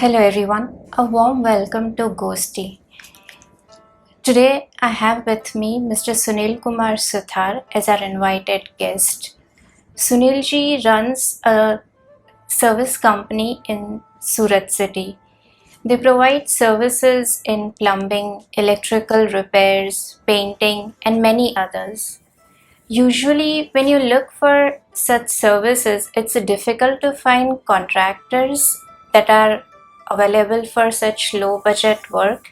Hello everyone, a warm welcome to Ghosty. Today I have with me Mr. Sunil Kumar Suthar as our invited guest. Sunil ji runs a service company in Surat city. They provide services in plumbing, electrical repairs, painting and many others. Usually when you look for such services, it's difficult to find contractors that are available for such low budget work,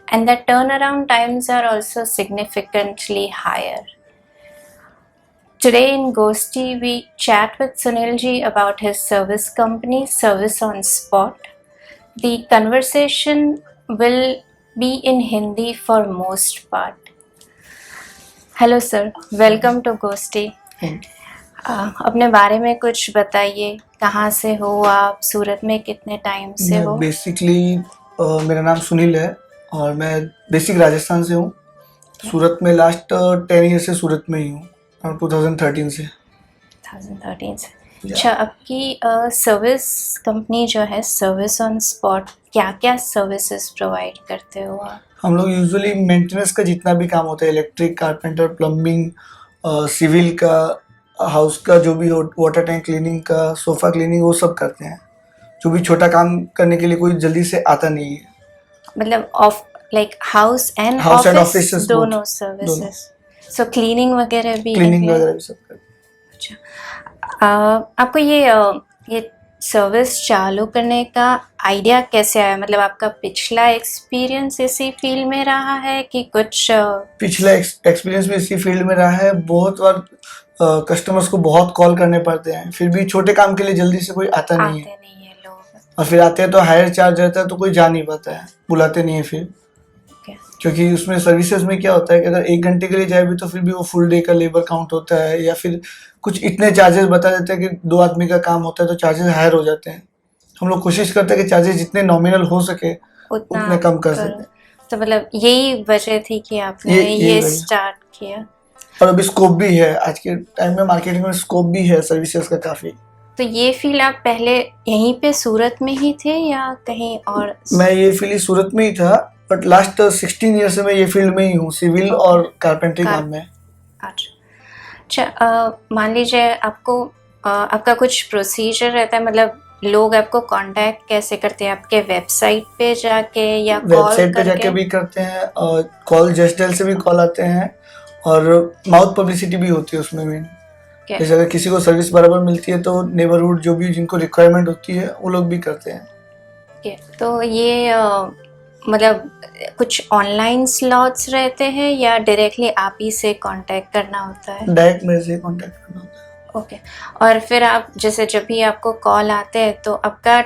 and the turnaround times are also significantly higher. Today in Ghosty, we chat with Sunil ji about his service company, Service on Spot. The conversation will be in Hindi for most part. Hello sir, welcome to Goshti. अपने बारे में कुछ बताइए, कहाँ से हो आप, सूरत में कितने टाइम से हो? बेसिकली मेरा नाम सुनील है और मैं बेसिक राजस्थान से हूँ। सूरत में लास्ट 10 ईयर से सूरत में ही हूँ, 2013 से। 2013 से। अच्छा, आपकी सर्विस कंपनी जो है सर्विस ऑन स्पॉट, क्या क्या सर्विसेज प्रोवाइड करते हो आप? हम लोग यूजुअली मेंटेनेंस का जितना भी काम होता है, इलेक्ट्रिक, कारपेंटर, प्लम्बिंग, सिविल का, हाउस का जो भी हो, वाटर टैंक क्लीनिंग का, सोफ़ा क्लीनिंग, वो सब करते हैं। जो भी छोटा काम करने के लिए कोई जल्दी से आता नहीं है। मतलब of like house and office दोनों सर्विसेज। सो क्लीनिंग वगैरह भी सब करते हैं। अच्छा, आपको ये सर्विस चालू करने का आइडिया कैसे आया? मतलब आपका पिछला एक्सपीरियंस इसी फील्ड में रहा है कि कुछ? पिछला एक्सपीरियंस भी इसी फील्ड में रहा है। बहुत बार कस्टमर्स को बहुत कॉल करने पड़ते हैं, फिर भी छोटे काम के लिए जल्दी से कोई आता नहीं है लोग। और फिर आते हैं तो हायर चार्ज रहता है, तो कोई जा नहीं पाता है, बुलाते नहीं है फिर। क्योंकि उसमें सर्विसेज में क्या होता है कि अगर 1 घंटे के लिए जाए भी तो फिर भी वो फुल डे का लेबर काउंट होता है, या फिर कुछ इतने चार्जेस बता देते हैं कि 2 आदमी का काम होता है तो चार्जेस हायर हो जाते हैं। हम लोग कोशिश करते हैं कि चार्जेस जितने नॉमिनल हो सके उतने कम कर सकें। तो मतलब यही वजह थी कि आपने ये स्टार्ट किया। और अभी स्कोप भी है, आज के टाइम में मार्केटिंग में स्कोप भी है सर्विसेज का काफ़ी। तो ये फील्ड आप पहले यहीं पे सूरत में ही थे या कहीं और? मैं ये फील्ड सूरत में ही था, बट लास्ट 16 ईयर से मैं ये फील्ड में ही हूँ, सिविल और कारपेंटरी काम में। अच्छा, मान लीजिए आपको आपका कुछ प्रोसीजर रहता है, मतलब लोग आपको कांटेक्ट कैसे करते हैं? आपके वेबसाइट पे जाके या वेबसाइट पे जाके भी करते हैं, और कॉल जस्टल से भी कॉल आते हैं, और माउथ पब्लिसिटी भी होती है उसमें भी। जैसे अगर किसी को सर्विस बराबर मिलती है तो नेबरहुड जो भी जिनको रिक्वायरमेंट होती है वो लोग भी करते हैं। तो ये मतलब कुछ ऑनलाइन स्लॉट्स रहते हैं या डायरेक्टली आप ही से कांटेक्ट करना होता है? डायरेक्ट मेरे से कांटेक्ट करना होता है। ओके। और फिर आप जैसे जब भी आपको कॉल आते हैं तो आपका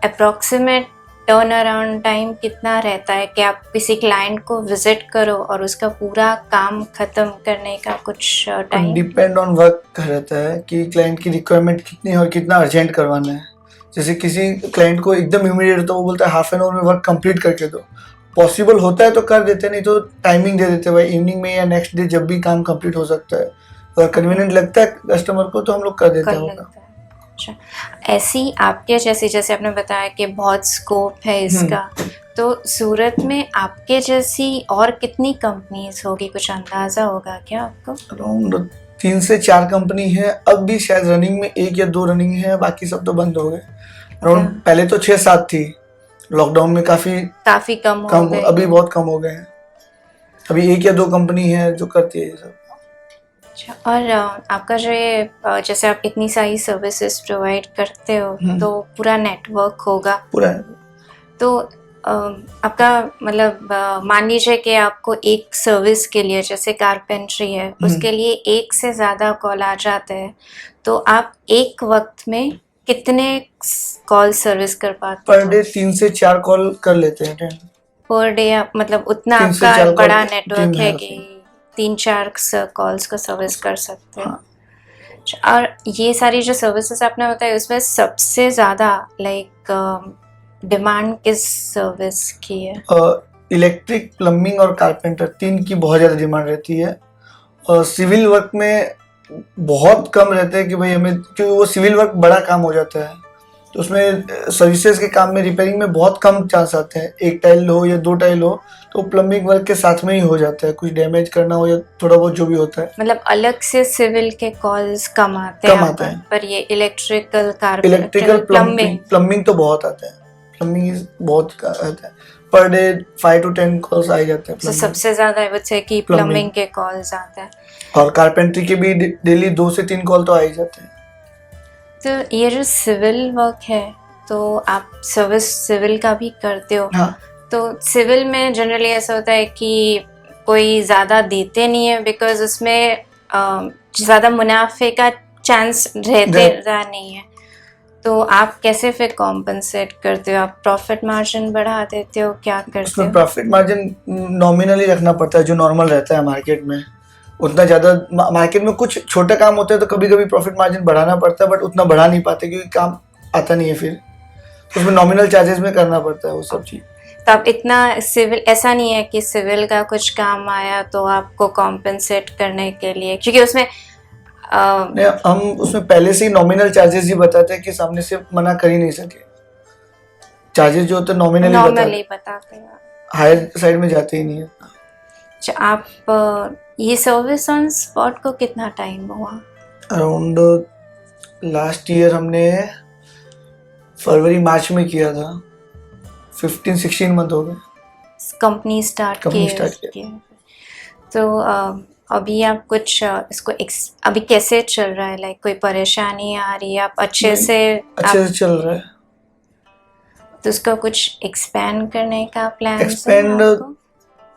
अप्रॉक्सीमेट टर्न अराउंड टाइम कितना रहता है कि आप किसी क्लाइंट को विजिट करो और उसका पूरा काम खत्म करने का कुछ टाइम? डिपेंड ऑन वर्क रहता है कि क्लाइंट की रिक्वायरमेंट कितनी है और कितना अर्जेंट करवाना है। जैसे किसी क्लाइंट को एकदम इमीडिएट तो वो बोलता है हाफ एन आवर में वर्क कंप्लीट करके दो। पॉसिबल होता है तो कर देते हैं, नहीं तो टाइमिंग दे देते हैं, भाई इवनिंग में या नेक्स्ट डे जब भी काम कंप्लीट हो सकता है। अगर कन्वीनियंट लगता है कस्टमर को तो हम लोग कर देते हैं। अच्छा, ऐसी आपके जैसे आपने बताया कि बहुत स्कोप है इसका, तो सूरत में आपके जैसी और कितनी कंपनीज होगी, कुछ अंदाजा होगा क्या आपको? अराउंड 3 से 4 कंपनी है। अब भी शायद रनिंग में 1 या 2 रनिंग है, बाकी सब तो बंद हो गए। अराउंड पहले तो 6-7 थी, लॉकडाउन में काफी कम हो गए। अभी बहुत कम हो गए हैं। अभी 1 या 2 कंपनी है जो करती है ये सब। अच्छा, और आपका जो ये जैसे आप इतनी सारी सर्विसेज प्रोवाइड करते हो तो पूरा नेटवर्क होगा पूरा। तो आपका मतलब मान लीजिए कि आपको एक सर्विस के लिए, जैसे कारपेंट्री है, उसके लिए 1 से ज़्यादा कॉल आ जाते हैं, तो आप एक वक्त में कितने कॉल सर्विस कर पाते हो? पर डे 3 से 4 कॉल कर लेते हैं। पर डे आप मतलब उतना आपका बड़ा नेटवर्क है कि 3-4 कॉल्स का सर्विस कर सकते हैं। और ये सारी जो सर्विसेज आपने बताई उसमें सबसे ज़्यादा लाइक डिमांड किस सर्विस की है? इलेक्ट्रिक, प्लम्बिंग और कारपेंटर, 3 की बहुत ज़्यादा डिमांड रहती है। और सिविल वर्क में बहुत कम रहता है कि भाई हमें, क्योंकि वो सिविल वर्क बड़ा काम हो जाता है, तो उसमें सर्विसेज के काम में रिपेयरिंग में बहुत कम चांस आते हैं, एक टाइल हो या 2 टाइल हो तो प्लम्बिंग वर्क के साथ में ही हो जाता है, कुछ डैमेज करना हो या थोड़ा बहुत जो भी होता है। मतलब अलग से सिविल के कॉल्स कम आते हैं कम आते हैं। पर ये इलेक्ट्रिकल इलेक्ट्रिकल प्लम्बिंग तो बहुत आते हैं, प्लम्बिंग बहुत आता है, पर डे 5 to 10 कॉल्स आ जाते हैं। तो सबसे ज्यादा आई वुड से कि प्लम्बिंग के कॉल्स आते हैं, और कारपेंट्री के भी डेली 2 से 3 कॉल तो आ ही जाते हैं। तो ये जो सिविल वर्क है तो आप सर्विस सिविल का भी करते हो। हाँ। तो सिविल में जनरली ऐसा होता है कि कोई ज़्यादा देते नहीं है बिकॉज उसमें ज़्यादा मुनाफे का चांस रहता नहीं है। तो आप कैसे फिर कॉम्पनसेट करते हो? आप प्रॉफिट मार्जिन बढ़ा देते हो, क्या करते उसमें हो? प्रॉफिट मार्जिन नॉमिनली रखना पड़ता है, जो नॉर्मल रहता है मार्केट में। उतना ज़्यादा मार्केट में कुछ छोटे काम होते हैं तो कभी कभी प्रॉफिट मार्जिन बढ़ाना पड़ता है, बट उतना बढ़ा नहीं पाते क्योंकि काम आता नहीं है, फिर उसमें नॉमिनल चार्जेस में करना पड़ता है वो सब चीज़। तो आप इतना सिविल, ऐसा नहीं है कि सिविल का कुछ काम आया तो आपको कॉम्पनसेट करने के लिए, क्योंकि उसमें नहीं, हम उसमें पहले से ही नॉमिनल चार्जेस ही बताते हैं कि सामने से मना कर ही नहीं सके। चार्जेस जो होते हैं नॉमिनली बताते हैं, हायर साइड में जाते ही नहीं है। अच्छा, आप ये सर्विस ऑन स्पॉट को कितना टाइम हुआ? अराउंड लास्ट ईयर हमने फरवरी मार्च में किया था, 15-16 मंथ हो गए कंपनी स्टार्ट किए। तो अभी आप कुछ इसको अभी कैसे चल रहा है? लाइक कोई परेशानी आ रही है? आप अच्छे से चल रहा है। तो उसका कुछ एक्सपेंड करने का प्लान? एक्सपेंड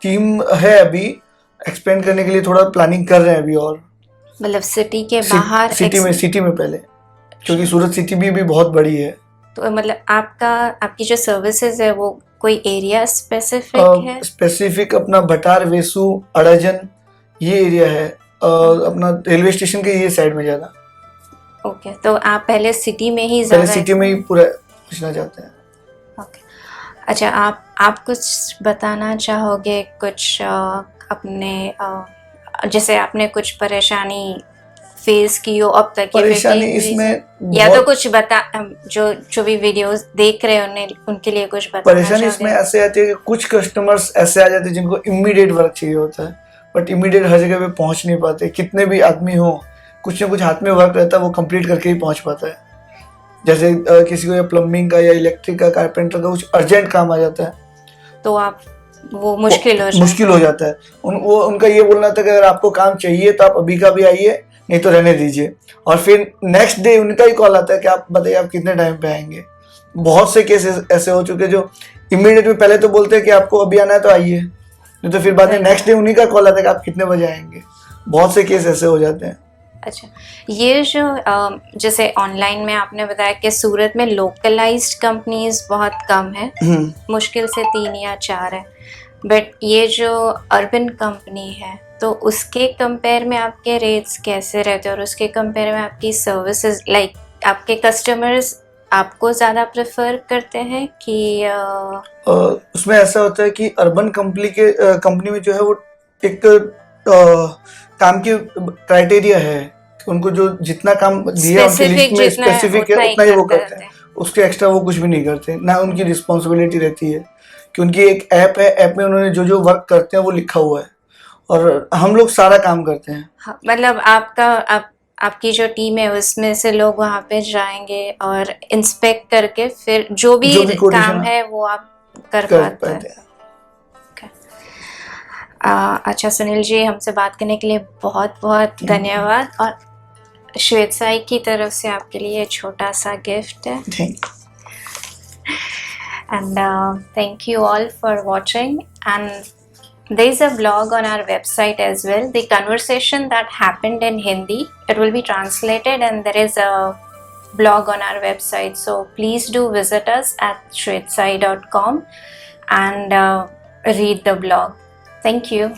टीम है अभी, एक्सपेंड करने के लिए थोड़ा प्लानिंग कर रहे हैं अभी। और मतलब सिटी के बाहर? सिटी में पहले, क्योंकि सूरत सिटी भी बहुत बड़ी है। तो मतलब आपकी जो सर्विसेज है वो कोई एरिया स्पेसिफिक है? स्पेसिफिक अपना भटार, वेसू, अड़ाजन ये एरिया है, अपना रेलवे स्टेशन के ये साइड में ज़्यादा। ओके, तो आप पहले सिटी में ही ज़्यादा? सिटी में ही पूरा पूछना चाहते हैं। ओके, अच्छा, आप कुछ बताना चाहोगे कुछ अपने जैसे आपने कुछ परेशानी फेस की हो अब तक? परेशानी इसमें या तो कुछ बता, जो भी वीडियोस देख रहे हैं उनके लिए कुछ बताना। परेशानी इसमें ऐसे आती है कि कुछ कस्टमर्स ऐसे आ जाते हैं जिनको इमीडिएट वर्क चाहिए होता है, बट इमीडिएट हर जगह पे पहुंच नहीं पाते। कितने भी आदमी हो, कुछ ना कुछ हाथ में वर्क रहता है, वो कंप्लीट करके ही पहुंच पाता है। जैसे किसी को या प्लम्बिंग का या इलेक्ट्रिक का, कारपेंटर का कुछ अर्जेंट काम आ जाता है तो आप वो मुश्किल हो जाता है। उनका ये बोलना था कि अगर आपको काम चाहिए तो आप अभी का भी आइए, नहीं तो रहने दीजिए। और फिर नेक्स्ट डे उनका ही कॉल आता है कि आप बताइए आप कितने टाइम पे आएंगे। बहुत से केसेस ऐसे हो चुके जो इमीडिएट में पहले तो बोलते हैं कि आपको अभी आना है तो आइए, नहीं तो फिर बाद में नेक्स्ट डे उन्हीं का कॉल आता है कि आप कितने बजे आएंगे। बहुत से केस ऐसे हो जाते हैं। अच्छा, ये जो जैसे ऑनलाइन में आपने बताया कि सूरत में लोकलाइज्ड कंपनीज बहुत कम है, मुश्किल से 3 या 4 है, बट ये जो अर्बन कंपनी है तो उसके कंपेयर में आपके रेट्स कैसे रहते हैं? और उसके कंपेयर में आपकी सर्विसेज, लाइक आपके कस्टमर्स आपको ज़्यादा प्रेफर करते हैं कि उसमें ऐसा होता है कि अर्बन कंपनी में जो है वो एक काम की क्राइटेरिया है कि उनको जो जितना काम दिया उनकी लिस्ट में स्पेसिफिक है उतना ही वो करते हैं, उसके एक्स्ट्रा वो कुछ भी नहीं करते। ना उनकी रिस्पॉन्सिबिलिटी रहती है कि उनकी एक ऐप है, ऐप में उन्होंने जो जो वर्क करते हैं वो लिखा हुआ है और हम लोग सारा काम करते हैं। हाँ, मतलब आपकी जो टीम है उसमें से लोग वहाँ पे जाएंगे और इंस्पेक्ट करके फिर जो भी काम है वो आप कर पाते हैं। अच्छा सुनील जी, हमसे बात करने के लिए बहुत बहुत धन्यवाद। और श्वेत साई की तरफ से आपके लिए छोटा सा गिफ्ट है। And thank you all for watching, and there is a blog on our website as well. The conversation that happened in Hindi, it will be translated and there is a blog on our website, so please do visit us at shwetsai.com and read the blog. Thank you.